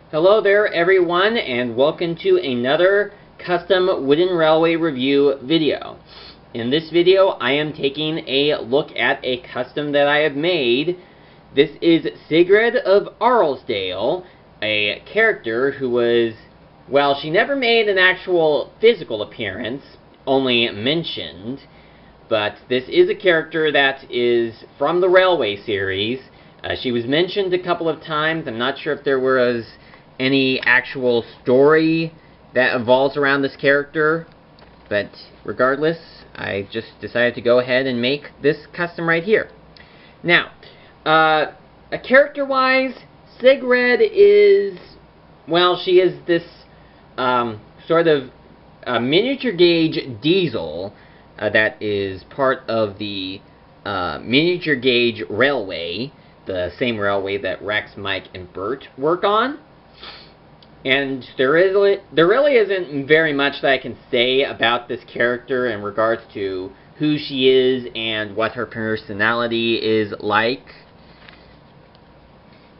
Hello there everyone, and welcome to another custom wooden railway review video. In this video I am taking a look at a custom that I have made. This is Sigrid of Arlesdale, a character who was, well, she never made an actual physical appearance, only mentioned, but this is a character that is from the Railway series. She was mentioned a couple of times. I'm not sure if there was any actual story that evolves around this character, but regardless, I just decided to go ahead and make this custom right here. Now, character-wise, Sigrid is, well, she is this sort of miniature gauge diesel that is part of the miniature gauge railway, the same railway that Rex, Mike, and Bert work on. And there really isn't very much that I can say about this character in regards to who she is and what her personality is like.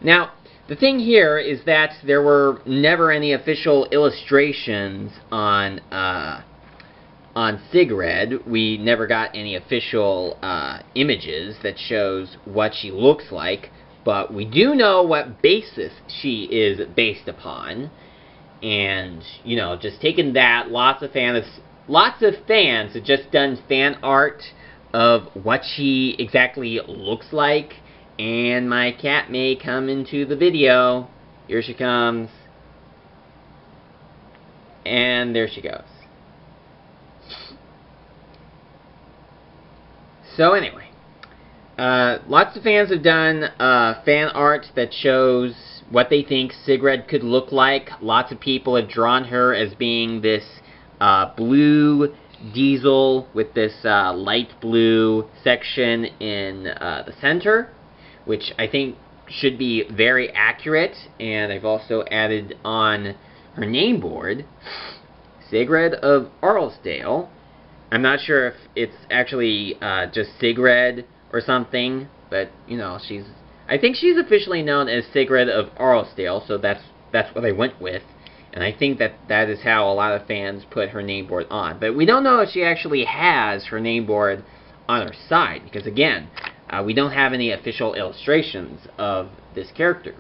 Now, the thing here is that there were never any official illustrations on Sigrid. We never got any official images that shows what she looks like, but we do know what basis she is based upon. And, you know, just taking that, lots of fans have just done fan art of what she exactly looks like. And my cat may come into the video. Here she comes. And there she goes. So anyway, lots of fans have done fan art that shows what they think Sigrid could look like. Lots of people have drawn her as being this blue diesel with this light blue section in the center, which I think should be very accurate. And I've also added on her name board, Sigrid of Arlesdale. I'm not sure if it's actually just Sigrid or something, but, you know, I think she's officially known as Sigrid of Arlesdale, so that's what I went with. And I think that is how a lot of fans put her name board on. But we don't know if she actually has her name board on her side, because, again, we don't have any official illustrations of this character.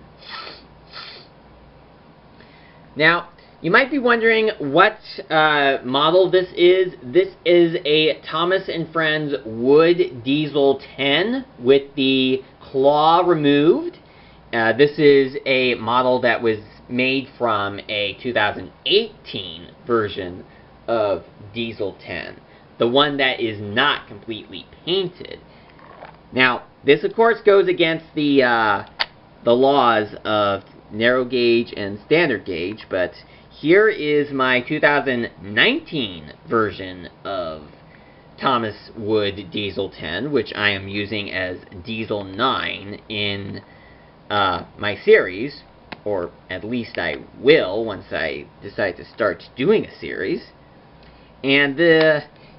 Now, you might be wondering what model this is. This is a Thomas & Friends Wood Diesel 10 with the claw removed. This is a model that was made from a 2018 version of Diesel 10, the one that is not completely painted. Now, this of course goes against the laws of narrow gauge and standard gauge, but here is my 2019 version of Thomas Wood Diesel 10, which I am using as Diesel 9 in my series, or at least I will once I decide to start doing a series. And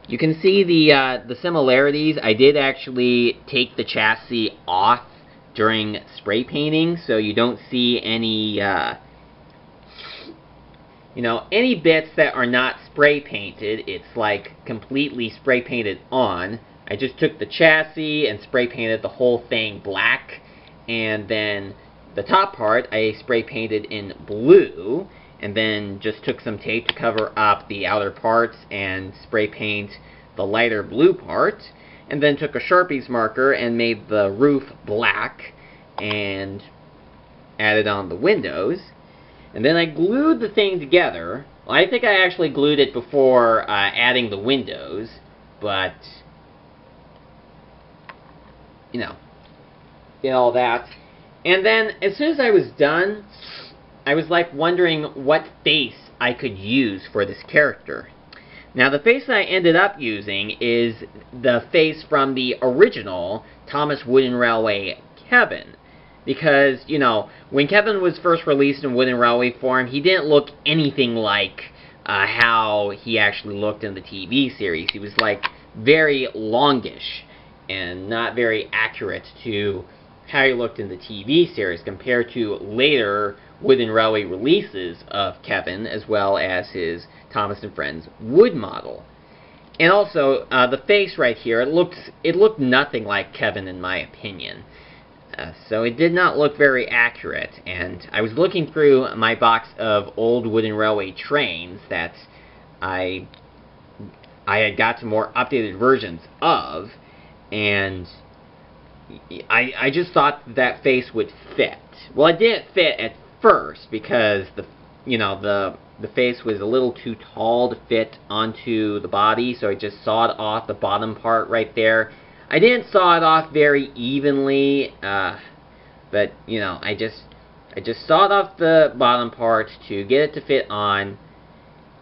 you can see the similarities. I did actually take the chassis off during spray painting, so you don't see any any bits that are not spray painted. It's like completely spray painted on. I just took the chassis and spray painted the whole thing black, and then the top part I spray painted in blue, and then just took some tape to cover up the outer parts and spray paint the lighter blue part, and then took a Sharpie's marker and made the roof black and added on the windows. And then I glued the thing together. Well, I think I actually glued it before adding the windows, but, you know, did all that. And then, as soon as I was done, I was like wondering what face I could use for this character. Now, the face that I ended up using is the face from the original Thomas Wooden Railway Kevin. Because, you know, when Kevin was first released in Wooden Railway form, he didn't look anything like how he actually looked in the TV series. He was, like, very longish and not very accurate to how he looked in the TV series compared to later wooden railway releases of Kevin, as well as his Thomas and Friends wood model. And also, the face right here, it looked nothing like Kevin in my opinion. So it did not look very accurate, and I was looking through my box of old wooden railway trains that I had got some more updated versions of, and I just thought that face would fit. Well, it didn't fit at first because the face was a little too tall to fit onto the body, so I just sawed off the bottom part right there. I didn't saw it off very evenly, but I just sawed off the bottom part to get it to fit on,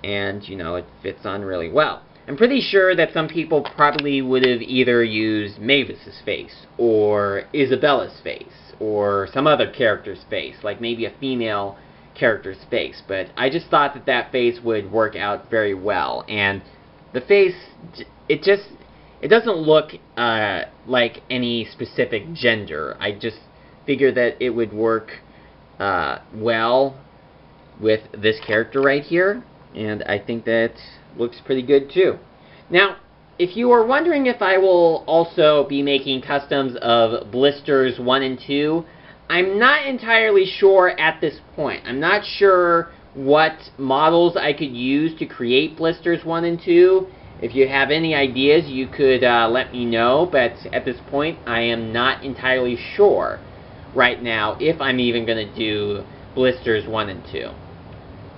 and it fits on really well. I'm pretty sure that some people probably would have either used Mavis's face, or Isabella's face, or some other character's face, like maybe a female character's face, but I just thought that that face would work out very well, and the face, it doesn't look like any specific gender. I just figured that it would work well with this character right here, and I think that looks pretty good too. Now, if you are wondering if I will also be making customs of blisters 1 and 2, I'm not entirely sure at this point. I'm not sure what models I could use to create blisters 1 and 2. If you have any ideas, you could let me know, but at this point, I am not entirely sure right now if I'm even going to do blisters 1 and 2.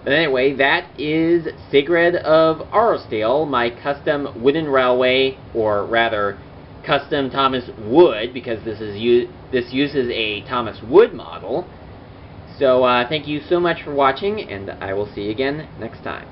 But anyway, that is Sigrid of Arlesdale, my custom wooden railway, or rather, custom Thomas Wood, because this uses a Thomas Wood model. So thank you so much for watching, and I will see you again next time.